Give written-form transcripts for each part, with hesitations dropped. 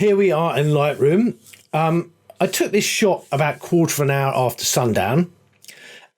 Here we are in Lightroom. I took this shot about quarter of an hour after sundown,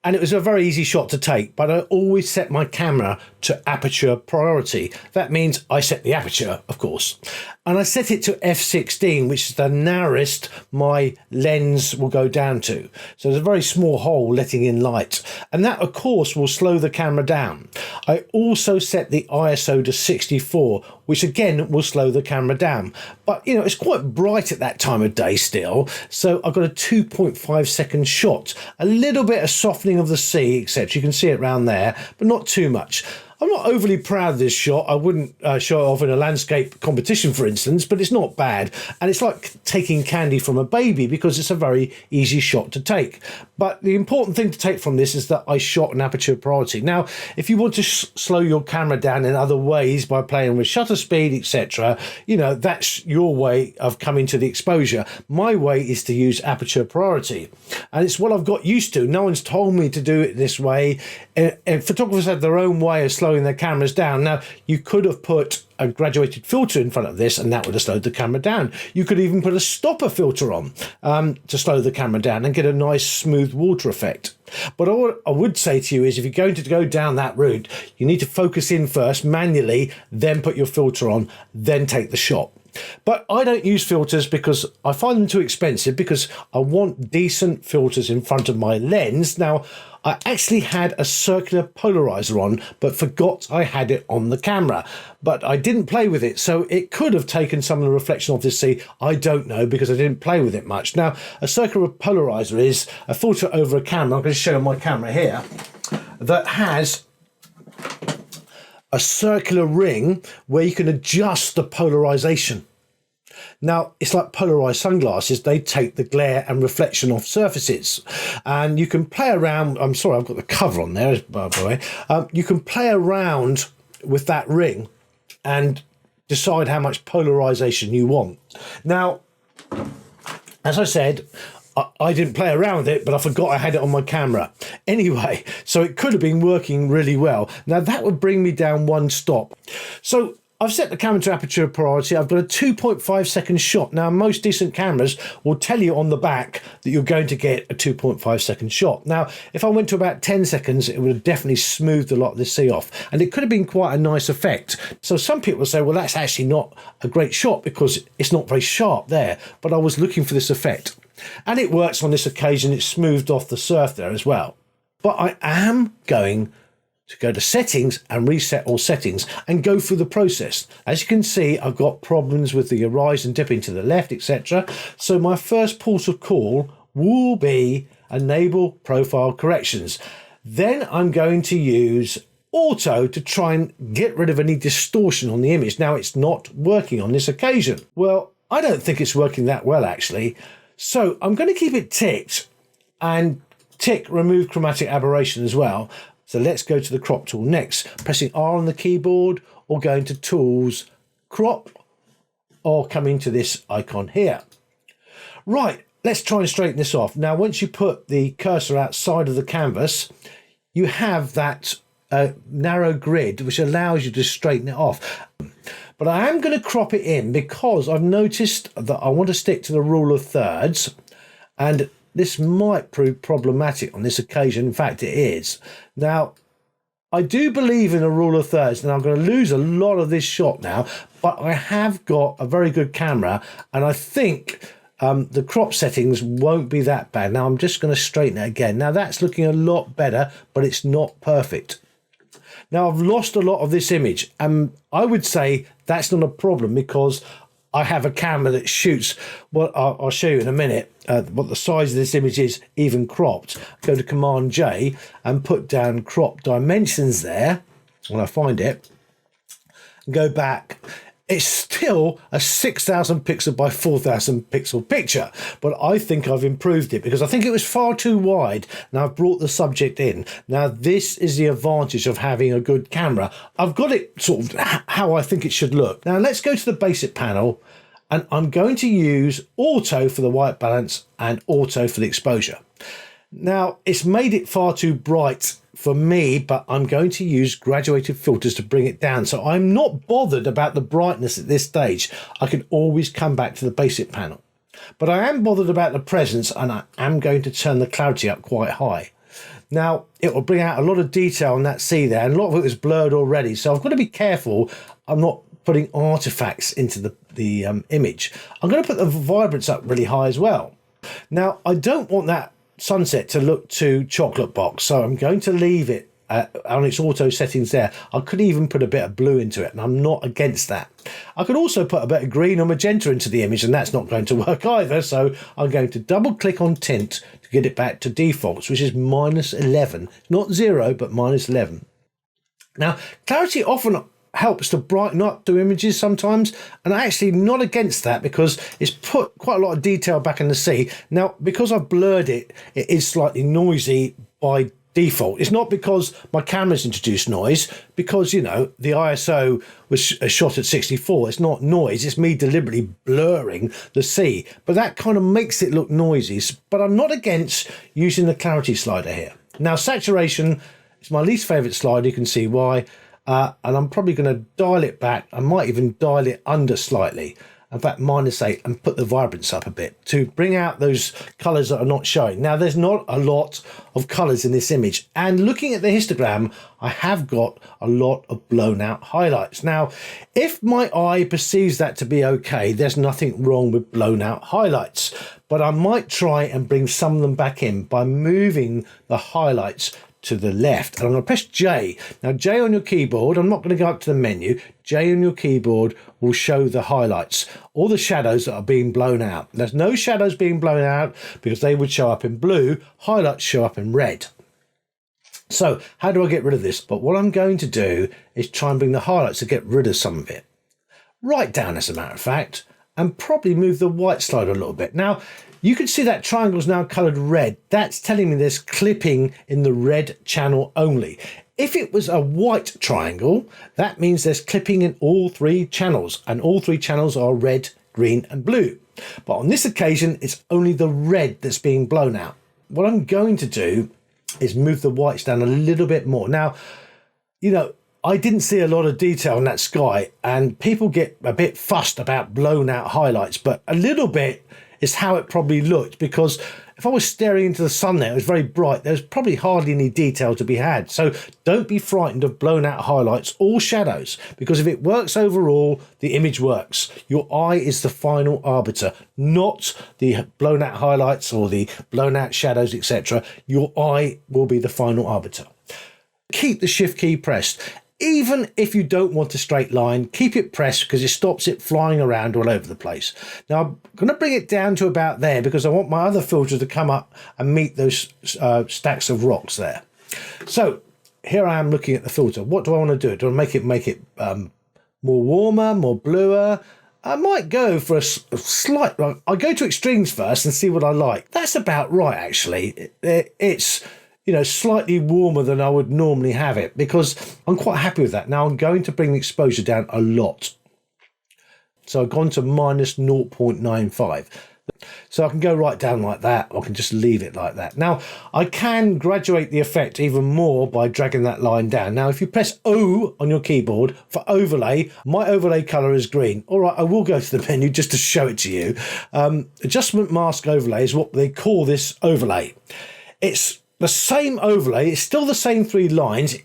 and it was a very easy shot to take, but I always set my camera to aperture priority. That means I set the aperture, of course, and I set it to f16, which is the narrowest my lens will go down to. So there's a very small hole letting in light, and that of course will slow the camera down. I also set the ISO to 64, which again will slow the camera down. But you know, it's quite bright at that time of day still, so I've got a 2.5 second shot, a little bit of softening of the sea, etc. You can see it around there, but not too much. I'm not overly proud of this shot. I wouldn't show it off in a landscape competition, for instance, but it's not bad. And it's like taking candy from a baby because it's a very easy shot to take. But the important thing to take from this is that I shot an aperture priority. Now, if you want to slow your camera down in other ways by playing with shutter speed, etc., you know, that's your way of coming to the exposure. My way is to use aperture priority. And it's what I've got used to. No one's told me to do it this way. And photographers have their own way of slowing their cameras down. Now, you could have put a graduated filter in front of this and that would have slowed the camera down. You could even put a stopper filter on to slow the camera down and get a nice smooth water effect. But all I would say to you is if you're going to go down that route, you need to focus in first manually, then put your filter on, then take the shot. But I don't use filters because I find them too expensive, because I want decent filters in front of my lens. Now, I actually had a circular polarizer on, but forgot I had it on the camera. But I didn't play with it, so it could have taken some of the reflection off the sea. I don't know, because I didn't play with it much. Now, a circular polarizer is a filter over a camera. I'm going to show my camera here that has a circular ring where you can adjust the polarization. Now, it's like polarized sunglasses. They take the glare and reflection off surfaces, and you can play around. I'm sorry, I've got the cover on there, by the way. You can play around with that ring and decide how much polarization you want. Now, as I said, I didn't play around with it, but I forgot I had it on my camera. Anyway, so it could have been working really well. Now, that would bring me down one stop. So I've set the camera to aperture priority. I've got a 2.5 second shot. Now, most decent cameras will tell you on the back that you're going to get a 2.5 second shot. Now, if I went to about 10 seconds, it would have definitely smoothed a lot of the sea off, and it could have been quite a nice effect. So some people say, well, that's actually not a great shot because it's not very sharp there, but I was looking for this effect. And it works on this occasion. It's smoothed off the surf there as well. But I am going to go to settings and reset all settings and go through the process. As you can see, I've got problems with the horizon dipping to the left, etc. So my first port of call will be enable profile corrections. Then I'm going to use auto to try and get rid of any distortion on the image. Now, it's not working on this occasion. Well, I don't think it's working that well, actually. So I'm going to keep it ticked and tick remove chromatic aberration as well. So let's go to the crop tool next, pressing R on the keyboard or going to tools, crop, or coming to this icon here. Right, let's try and straighten this off. Now, once you put the cursor outside of the canvas, you have that narrow grid, which allows you to straighten it off. But I am going to crop it in because I've noticed that I want to stick to the rule of thirds, and this might prove problematic on this occasion. In fact, it is. Now, I do believe in a rule of thirds, and I'm going to lose a lot of this shot now, but I have got a very good camera, and I think the crop settings won't be that bad. Now, I'm just going to straighten it again. Now, that's looking a lot better, but it's not perfect. Now, I've lost a lot of this image, and I would say that's not a problem because I have a camera that shoots what I'll show you in a minute, what the size of this image is, even cropped. Go to Command J and put down crop dimensions there when I find it, and go back. It's still a 6,000 pixel by 4,000 pixel picture, but I think I've improved it because I think it was far too wide. Now I've brought the subject in. Now this is the advantage of having a good camera. I've got it sort of how I think it should look. Now let's go to the basic panel, and I'm going to use auto for the white balance and auto for the exposure. Now it's made it far too bright for me, but I'm going to use graduated filters to bring it down. So I'm not bothered about the brightness at this stage. I can always come back to the basic panel. But I am bothered about the presence, and I am going to turn the clarity up quite high. Now, it will bring out a lot of detail on that sea there, and a lot of it is blurred already. So I've got to be careful I'm not putting artifacts into the image. I'm going to put the vibrance up really high as well. Now, I don't want that sunset to look too chocolate box, so I'm going to leave it on its auto settings there. I could even put a bit of blue into it, and I'm not against that. I could also put a bit of green or magenta into the image, and that's not going to work either. So I'm going to double click on tint to get it back to defaults, which is -11, not 0, but -11. Now, clarity often helps to brighten up the images sometimes, and I'm actually not against that because it's put quite a lot of detail back in the sea. Now, because I've blurred it, it is slightly noisy by default. It's not because my camera's introduced noise, because, you know, the ISO was shot at 64. It's not noise, it's me deliberately blurring the sea, but that kind of makes it look noisy. But I'm not against using the clarity slider here. Now, saturation is my least favorite slider, you can see why, and I'm probably going to dial it back. I might even dial it under slightly, in fact -8, and put the vibrance up a bit to bring out those colors that are not showing. Now, there's not a lot of colors in this image, and looking at the histogram, I have got a lot of blown out highlights. Now, if my eye perceives that to be okay, there's nothing wrong with blown out highlights, but I might try and bring some of them back in by moving the highlights to the left, and I'm going to press J. Now, J on your keyboard, I'm not going to go up to the menu. J on your keyboard will show the highlights, all the shadows that are being blown out. There's no shadows being blown out because they would show up in blue. Highlights show up in red. So how do I get rid of this? But what I'm going to do is try and bring the highlights to get rid of some of it. Right down, as a matter of fact, and probably move the white slider a little bit. Now, you can see that triangle is now coloured red. That's telling me there's clipping in the red channel only. If it was a white triangle, that means there's clipping in all 3 channels, and all 3 channels are red, green and blue. But on this occasion, it's only the red that's being blown out. What I'm going to do is move the whites down a little bit more. Now, you know, I didn't see a lot of detail in that sky, and people get a bit fussed about blown out highlights, but a little bit is how it probably looked, because if I was staring into the sun there, it was very bright, there's probably hardly any detail to be had. So don't be frightened of blown out highlights or shadows, because if it works overall, the image works. Your eye is the final arbiter, not the blown out highlights or the blown out shadows, etc. Your eye will be the final arbiter. Keep the shift key pressed. Even if you don't want a straight line, keep it pressed because it stops it flying around all over the place. Now, I'm going to bring it down to about there because I want my other filter to come up and meet those stacks of rocks there. So here I am looking at the filter. What do I want to do? Do I make it more warmer, more bluer? I might go for a slight... I'll go to extremes first and see what I like. That's about right, actually. It's... you know, slightly warmer than I would normally have it, because I'm quite happy with that. Now I'm going to bring the exposure down a lot. So I've gone to -0.95. So I can go right down like that, or I can just leave it like that. Now, I can graduate the effect even more by dragging that line down. Now, if you press O on your keyboard for overlay, my overlay color is green. All right, I will go to the menu just to show it to you. Adjustment mask overlay is what they call this overlay. It's the same overlay, it's still the same 3 lines,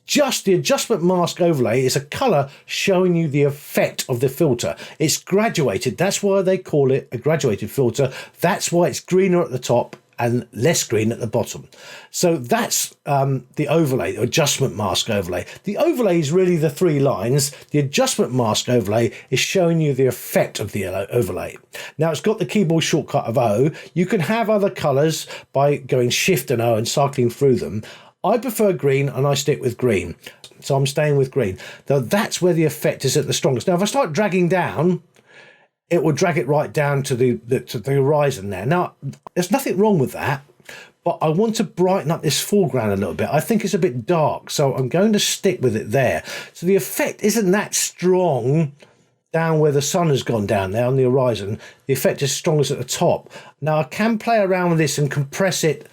just the adjustment mask overlay is a color showing you the effect of the filter. It's graduated, that's why they call it a graduated filter. That's why it's greener at the top and less green at the bottom. So that's the overlay, the adjustment mask overlay. The overlay is really the 3 lines. The adjustment mask overlay is showing you the effect of the overlay. Now, it's got the keyboard shortcut of O. You can have other colors by going Shift and O and cycling through them. I prefer green and I stick with green. So I'm staying with green. Now, that's where the effect is at the strongest. Now, if I start dragging down, it will drag it right down to the horizon there. Now, there's nothing wrong with that, but I want to brighten up this foreground a little bit. I think it's a bit dark, so I'm going to stick with it there. So the effect isn't that strong down where the sun has gone down there on the horizon. The effect is strongest at the top. Now, I can play around with this and compress it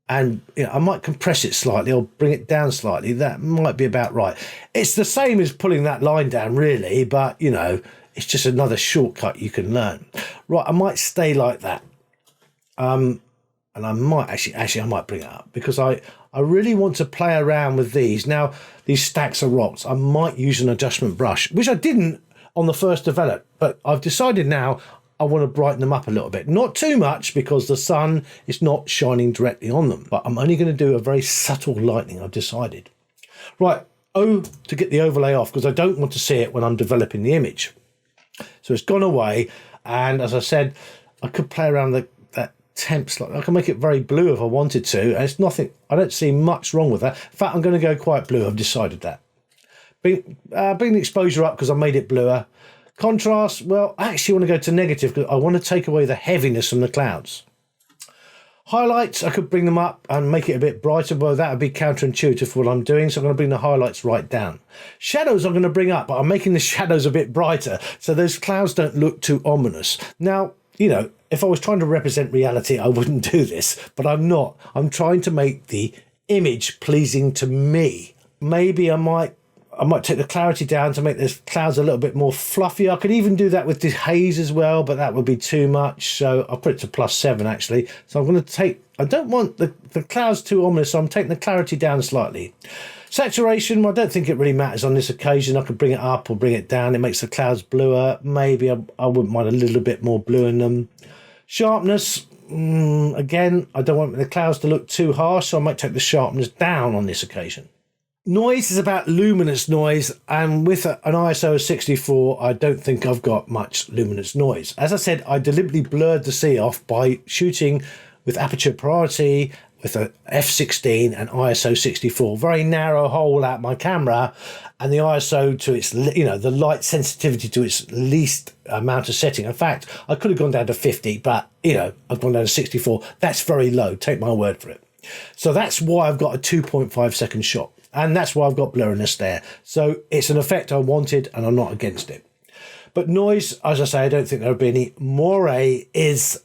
and I might compress it slightly or bring it down slightly. That might be about right. It's the same as pulling that line down, really, but it's just another shortcut you can learn. Right, I might stay like that. And I might actually I might bring it up because I really want to play around with these. Now, these stacks of rocks, I might use an adjustment brush, which I didn't on the first develop, but I've decided now I want to brighten them up a little bit. Not too much because the sun is not shining directly on them, but I'm only going to do a very subtle lightening, I've decided. Right, to get the overlay off because I don't want to see it when I'm developing the image. So it's gone away, and as I said, I could play around that temp slightly. I can make it very blue if I wanted to, and it's nothing. I don't see much wrong with that. In fact, I'm going to go quite blue. I've decided that. Bring the exposure up because I made it bluer. Contrast, well, I actually want to go to negative because I want to take away the heaviness from the clouds. Highlights, I could bring them up and make it a bit brighter, but that would be counterintuitive for what I'm doing, so I'm going to bring the highlights right down. Shadows I'm going to bring up, but I'm making the shadows a bit brighter so those clouds don't look too ominous. Now, if I was trying to represent reality, I wouldn't do this, but I'm not. I'm trying to make the image pleasing to me. Maybe I might take the clarity down to make those clouds a little bit more fluffy. I could even do that with the haze as well, but that would be too much. So I'll put it to +7 actually. So I'm going to I don't want the clouds too ominous, so I'm taking the clarity down slightly. Saturation, I don't think it really matters on this occasion. I could bring it up or bring it down. It makes the clouds bluer. Maybe I wouldn't mind a little bit more blue in them. Sharpness, again, I don't want the clouds to look too harsh, so I might take the sharpness down on this occasion. Noise is about luminance noise, and with an ISO of 64, I don't think I've got much luminance noise. As I said, I deliberately blurred the sea off by shooting with Aperture Priority, with a f16 and ISO 64, very narrow hole at my camera, and the ISO to its, the light sensitivity to its least amount of setting. In fact, I could have gone down to 50, but I've gone down to 64. That's very low, take my word for it. So that's why I've got a 2.5 second shot, and that's why I've got blurriness there. So it's an effect I wanted, and I'm not against it. But noise, as I say, I don't think there would be any. Moire is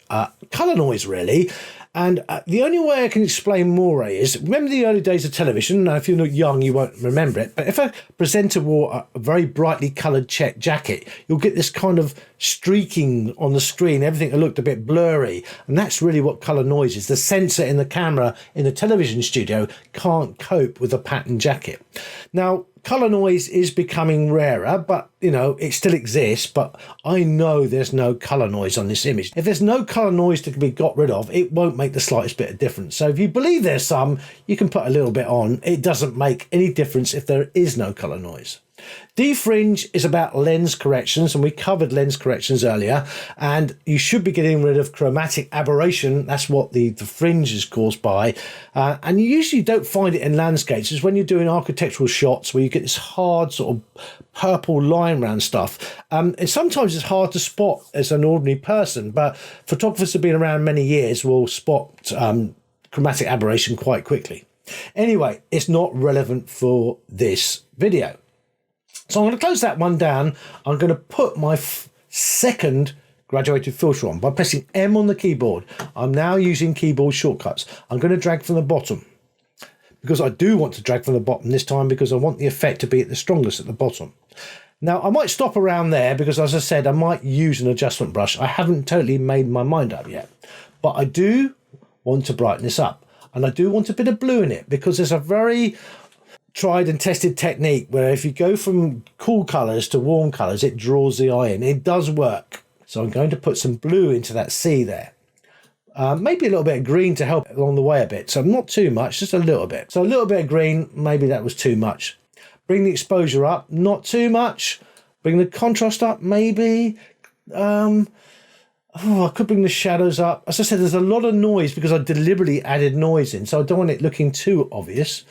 colour noise, really. And the only way I can explain moire is, remember the early days of television? Now, if you're not young, you won't remember it. But if a presenter wore a very brightly coloured check jacket, you'll get this kind of streaking on the screen. Everything looked a bit blurry. And that's really what colour noise is. The sensor in the camera in the television studio can't cope with a patterned jacket. Now, colour noise is becoming rarer, but it still exists, but I know there's no colour noise on this image. If there's no colour noise to be got rid of, it won't make the slightest bit of difference. So if you believe there's some, you can put a little bit on. It doesn't make any difference if there is no colour noise. Defringe is about lens corrections, and we covered lens corrections earlier, and you should be getting rid of chromatic aberration. That's what the fringe is caused by, and you usually don't find it in landscapes. It's when you're doing architectural shots where you get this hard sort of purple line around stuff, and sometimes it's hard to spot as an ordinary person, but photographers have been around many years will spot chromatic aberration quite quickly. Anyway, it's not relevant for this video. So I'm going to close that one down. I'm going to put my second graduated filter on by pressing M on the keyboard. I'm now using keyboard shortcuts. I'm going to drag from the bottom because I do want to drag from the bottom this time because I want the effect to be at the strongest at the bottom. Now, I might stop around there because, as I said, I might use an adjustment brush. I haven't totally made my mind up yet, but I do want to brighten this up, and I do want a bit of blue in it because there's a very tried and tested technique where if you go from cool colours to warm colours, it draws the eye in. It does work. So I'm going to put some blue into that sea there. Maybe a little bit of green to help along the way a bit. So not too much, just a little bit. So a little bit of green, maybe that was too much. Bring the exposure up, not too much. Bring the contrast up, maybe. I could bring the shadows up. As I said, there's a lot of noise because I deliberately added noise in, so I don't want it looking too obvious.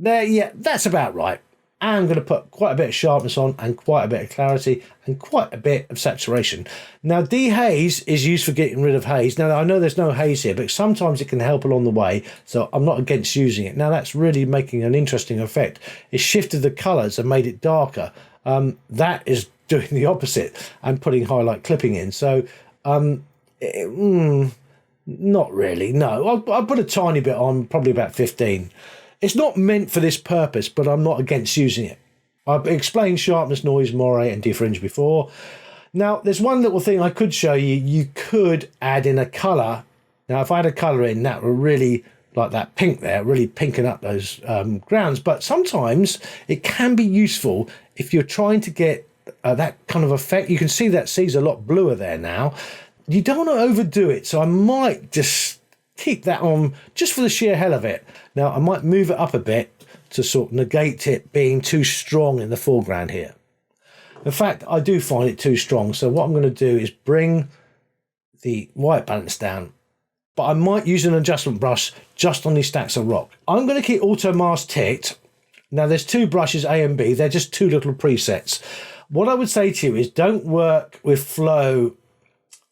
There, yeah, that's about right. I'm going to put quite a bit of sharpness on and quite a bit of clarity and quite a bit of saturation. Now, dehaze is used for getting rid of haze. Now, I know there's no haze here, but sometimes it can help along the way, so I'm not against using it. Now, that's really making an interesting effect. It shifted the colours and made it darker. That is doing the opposite and putting highlight clipping in. So, Not really, no. I'll put a tiny bit on, probably about 15. It's not meant for this purpose, but I'm not against using it. I've explained sharpness, noise, moire, and defringe before. Now, there's one little thing I could show you. You could add in a colour. Now, if I had a colour in, that would really, like that pink there, really pinken up those grounds. But sometimes it can be useful if you're trying to get that kind of effect. You can see that sea's a lot bluer there now. You don't want to overdo it, so I might just keep that on just for the sheer hell of it. Now, I might move it up a bit to sort of negate it being too strong in the foreground here. In fact, I do find it too strong, so what I'm going to do is bring the white balance down, but I might use an adjustment brush just on these stacks of rock. I'm going to keep auto mask ticked. Now, there's two brushes, A and B. They're just two little presets. What I would say to you is don't work with flow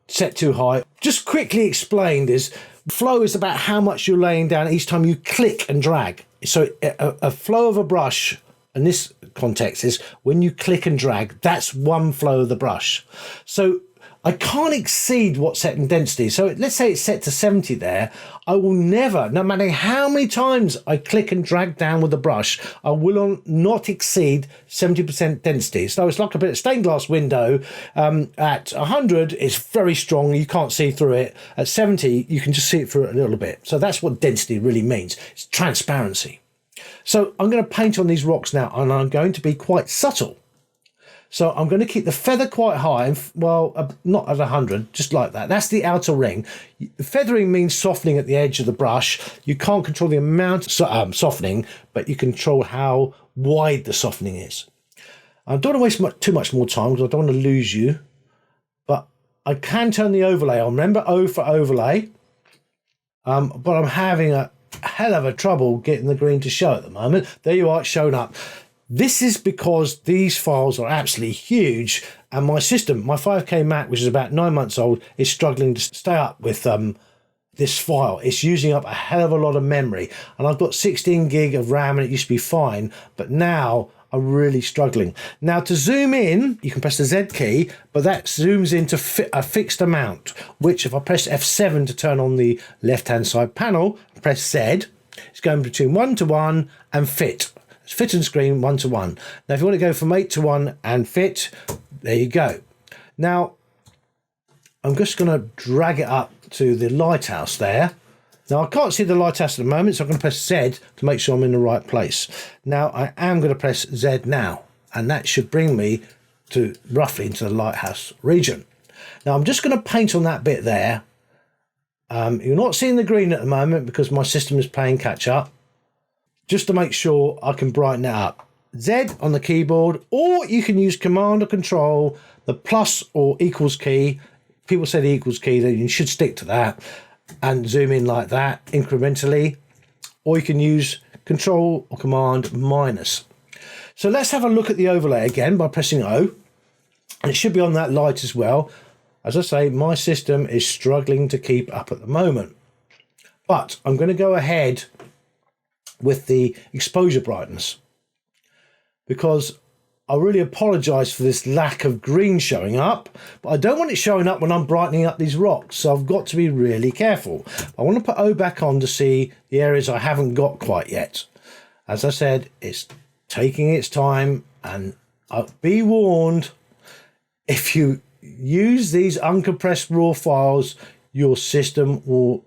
set too high. Just quickly explained is flow is about how much you're laying down each time you click and drag. So a flow of a brush in this context is when you click and drag, that's one flow of the brush. So I can't exceed what's set in density. So let's say it's set to 70 there. I will never, no matter how many times I click and drag down with the brush, I will not exceed 70% density. So it's like a bit of stained glass window. At 100, it's very strong. You can't see through it. At 70, you can just see it through it a little bit. So that's what density really means. It's transparency. So I'm going to paint on these rocks now, and I'm going to be quite subtle. So I'm going to keep the feather quite high, well, not at 100, just like that. That's the outer ring. Feathering means softening at the edge of the brush. You can't control the amount of softening, but you control how wide the softening is. I don't want to waste too much more time because I don't want to lose you, but I can turn the overlay on. Remember O for overlay, but I'm having a hell of a trouble getting the green to show at the moment. There you are, it's shown up. This is because these files are absolutely huge, and my system, my 5K Mac, which is about 9 months old, is struggling to stay up with this file. It's using up a hell of a lot of memory, and I've got 16 gig of RAM, and it used to be fine, but now I'm really struggling. Now, to zoom in, you can press the Z key, but that zooms into a fixed amount, which if I press F7 to turn on the left-hand side panel, press Z, it's going between 1 to 1 and fit. It's fit and screen 1 to 1. Now, if you want to go from 8 to 1 and fit, there you go. Now, I'm just going to drag it up to the lighthouse there. Now, I can't see the lighthouse at the moment, so I'm going to press Z to make sure I'm in the right place. Now, I am going to press Z now, and that should bring me to roughly into the lighthouse region. Now, I'm just going to paint on that bit there. You're not seeing the green at the moment because my system is playing catch up. Just to make sure I can brighten it up. Z on the keyboard, or you can use Command or Control, the plus or equals key. People say the equals key, then you should stick to that and zoom in like that incrementally. Or you can use Control or Command minus. So let's have a look at the overlay again by pressing O. And it should be on that light as well. As I say, my system is struggling to keep up at the moment. But I'm going to go ahead with the exposure brightness, because I really apologize for this lack of green showing up, but I don't want it showing up when I'm brightening up these rocks, so I've got to be really careful. I want to put O back on to see the areas I haven't got quite yet. As I said, it's taking its time, and be warned, if you use these uncompressed raw files, your system will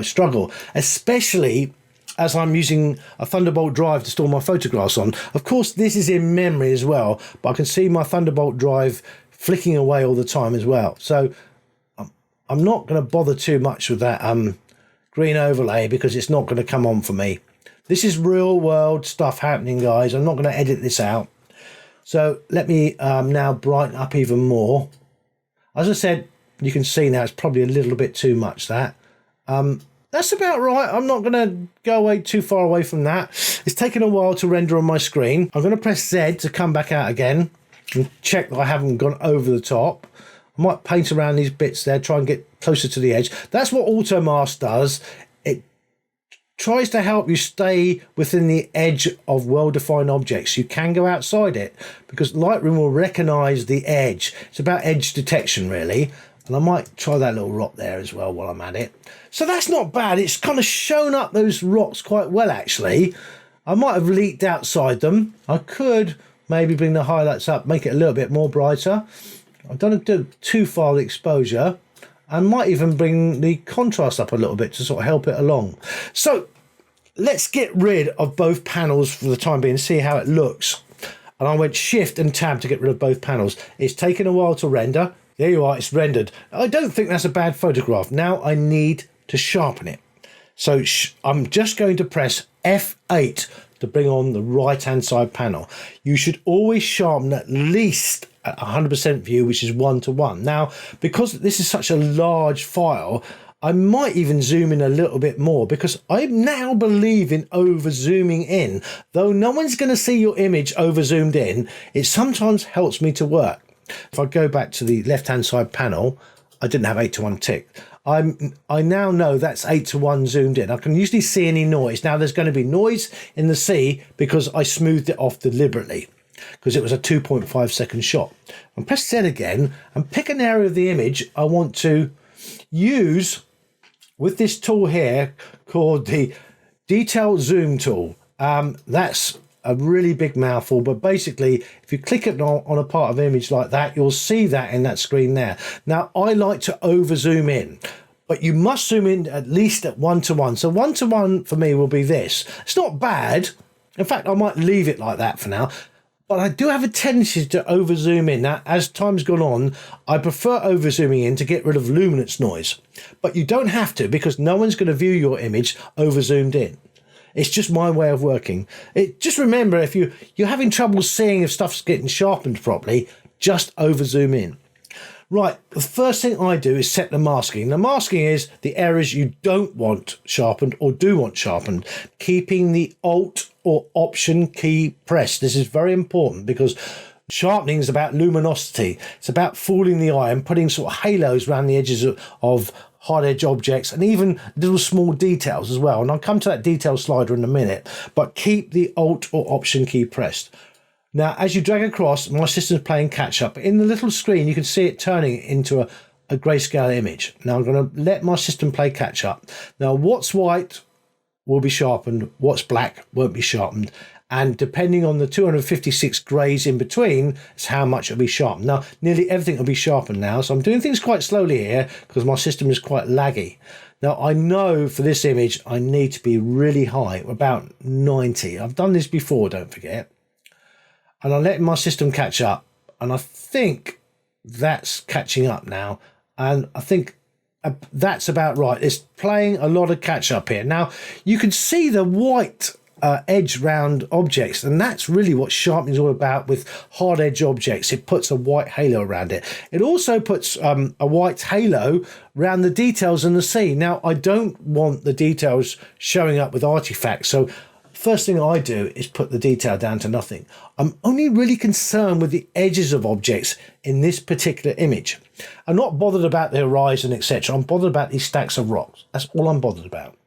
struggle, especially as I'm using a Thunderbolt drive to store my photographs on. Of course, this is in memory as well, but I can see my Thunderbolt drive flicking away all the time as well. So I'm not going to bother too much with that green overlay because it's not going to come on for me. This is real world stuff happening, guys. I'm not going to edit this out. So let me now brighten up even more. As I said, you can see now it's probably a little bit too much, that. That's about right. I'm not going to go away too far away from that. It's taken a while to render on my screen. I'm going to press Z to come back out again and check that I haven't gone over the top. I might paint around these bits there, try and get closer to the edge. That's what auto mask does. It tries to help you stay within the edge of well-defined objects. You can go outside it because Lightroom will recognize the edge. It's about edge detection, really. And I might try that little rock there as well while I'm at it. So that's not bad. It's kind of shown up those rocks quite well, actually. I might have leaked outside them. I could maybe bring the highlights up, make it a little bit more brighter. I don't do too far the exposure. I might even bring the contrast up a little bit to sort of help it along. So let's get rid of both panels for the time being, see how it looks. And I went Shift and Tab to get rid of both panels. It's taken a while to render. There you are, it's rendered. I don't think that's a bad photograph. Now I need to sharpen it. So I'm just going to press F8 to bring on the right-hand side panel. You should always sharpen at least at 100% view, which is 1:1. Now, because this is such a large file, I might even zoom in a little bit more, because I now believe in over zooming in. Though no one's going to see your image over zoomed in, it sometimes helps me to work. If I go back to the left-hand side panel, I didn't have 8:1 ticked. I now know that's 8:1 zoomed in. I can usually see any noise. Now there's going to be noise in the sea because I smoothed it off deliberately, because it was a 2.5 second shot. And press Z again and pick an area of the image I want to use with this tool here called the detail zoom tool. That's a really big mouthful, but basically if you click it on a part of the image like that, you'll see that in that screen there. Now I like to over zoom in, but you must zoom in at least at 1:1. So 1:1 for me will be this. It's not bad. In fact, I might leave it like that for now, but I do have a tendency to over zoom in. Now, as time's gone on, I prefer over zooming in to get rid of luminance noise, but you don't have to, because no one's going to view your image over zoomed in. It's just my way of working. Just remember, if you're having trouble seeing if stuff's getting sharpened properly, just over zoom in. Right, the first thing I do is set the masking. The masking is the areas you don't want sharpened or do want sharpened, keeping the Alt or Option key pressed. This is very important, because sharpening is about luminosity. It's about fooling the eye and putting sort of halos around the edges of hard edge objects, and even little small details as well. And I'll come to that detail slider in a minute, but keep the Alt or Option key pressed. Now, as you drag across, my system's playing catch up. In the little screen, you can see it turning into a grayscale image. Now I'm going to let my system play catch up. Now, what's white will be sharpened, what's black won't be sharpened. And depending on the 256 grays in between, is how much it'll be sharpened. Now, nearly everything will be sharpened now. So I'm doing things quite slowly here because my system is quite laggy. Now, I know for this image, I need to be really high, about 90. I've done this before, don't forget. And I'm letting my system catch up. And I think that's catching up now. And I think that's about right. It's playing a lot of catch up here. Now, you can see the white edge round objects, and that's really what sharpening is all about with hard edge objects. It puts a white halo around it. It also puts a white halo around the details in the sea. Now, I don't want the details showing up with artifacts, so first thing I do is put the detail down to nothing. I'm only really concerned with the edges of objects in this particular image. I'm not bothered about the horizon, etc. I'm bothered about these stacks of rocks. That's all I'm bothered about.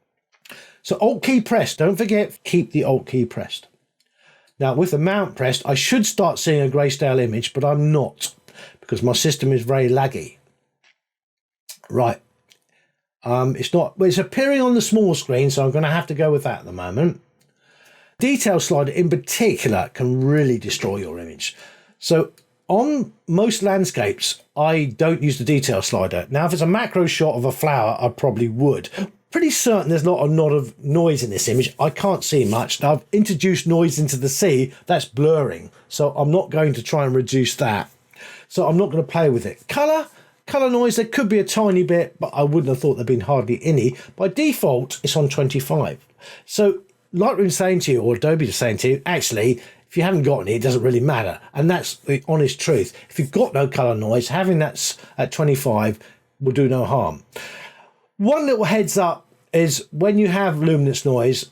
So Alt key pressed, don't forget, keep the Alt key pressed. Now with the mount pressed, I should start seeing a grayscale image, but I'm not, because my system is very laggy. Right, it's appearing on the small screen, so I'm going to have to go with that at the moment. Detail slider in particular can really destroy your image. So on most landscapes, I don't use the detail slider. Now, if it's a macro shot of a flower, I probably would. Pretty certain there's not a lot of noise in this image. I can't see much. Now, I've introduced noise into the sea. That's blurring. So I'm not going to try and reduce that. So I'm not going to play with it. Color noise, there could be a tiny bit, but I wouldn't have thought there'd been hardly any. By default, it's on 25. So Lightroom's saying to you, or Adobe's saying to you, actually, if you haven't got any, it doesn't really matter. And that's the honest truth. If you've got no color noise, having that at 25 will do no harm. One little heads up is when you have luminance noise,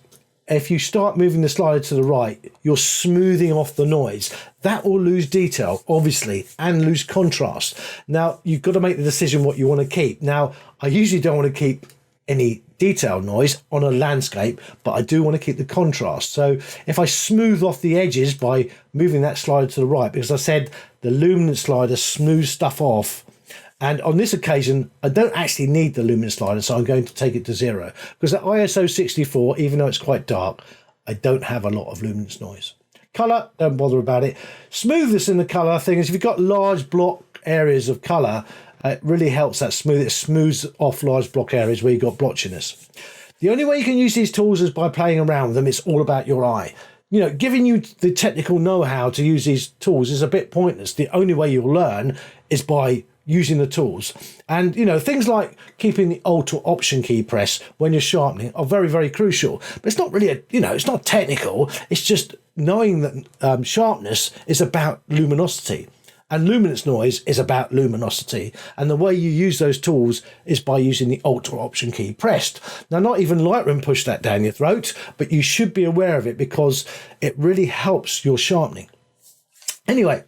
if you start moving the slider to the right, you're smoothing off the noise. That will lose detail, obviously, and lose contrast. Now, you've got to make the decision what you want to keep. Now, I usually don't want to keep any detail noise on a landscape, but I do want to keep the contrast. So if I smooth off the edges by moving that slider to the right, because I said the luminance slider smooths stuff off And on this occasion, I don't actually need the luminance slider, so I'm going to take it to 0. Because at ISO 64, even though it's quite dark, I don't have a lot of luminance noise. Colour, don't bother about it. Smoothness in the colour thing is if you've got large block areas of colour, it really helps that smooth. It smooths off large block areas where you've got blotchiness. The only way you can use these tools is by playing around with them. It's all about your eye. You know, giving you the technical know-how to use these tools is a bit pointless. The only way you'll learn is by using the tools. And, you know, things like keeping the Alt or Option key press when you're sharpening are very, very crucial. But it's not really, it's not technical. It's just knowing that sharpness is about luminosity. And luminance noise is about luminosity. And the way you use those tools is by using the Alt or Option key pressed. Now, not even Lightroom pushed that down your throat, but you should be aware of it because it really helps your sharpening. Anyway,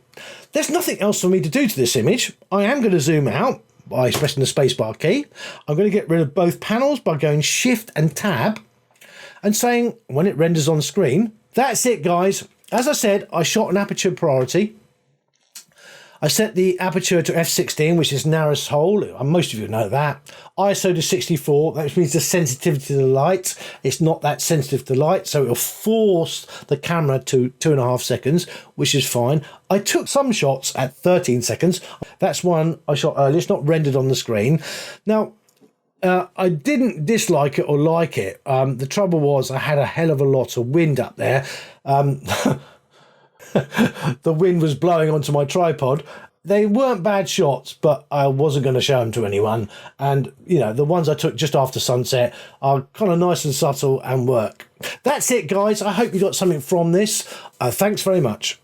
there's nothing else for me to do to this image. I am going to zoom out by pressing the spacebar key. I'm going to get rid of both panels by going Shift and Tab and saying when it renders on screen. That's it, guys. As I said, I shot an Aperture Priority. I set the aperture to f16, which is narrowest hole. Most of you know that. ISO to 64, that means the sensitivity to the light. It's not that sensitive to light, so it'll force the camera to 2.5 seconds, which is fine. I took some shots at 13 seconds. That's one I shot earlier. It's not rendered on the screen. Now, I didn't dislike it or like it. The trouble was I had a hell of a lot of wind up there. The wind was blowing onto my tripod. They weren't bad shots, but I wasn't going to show them to anyone. And, the ones I took just after sunset are kind of nice and subtle and work. That's it, guys. I hope you got something from this. Thanks very much.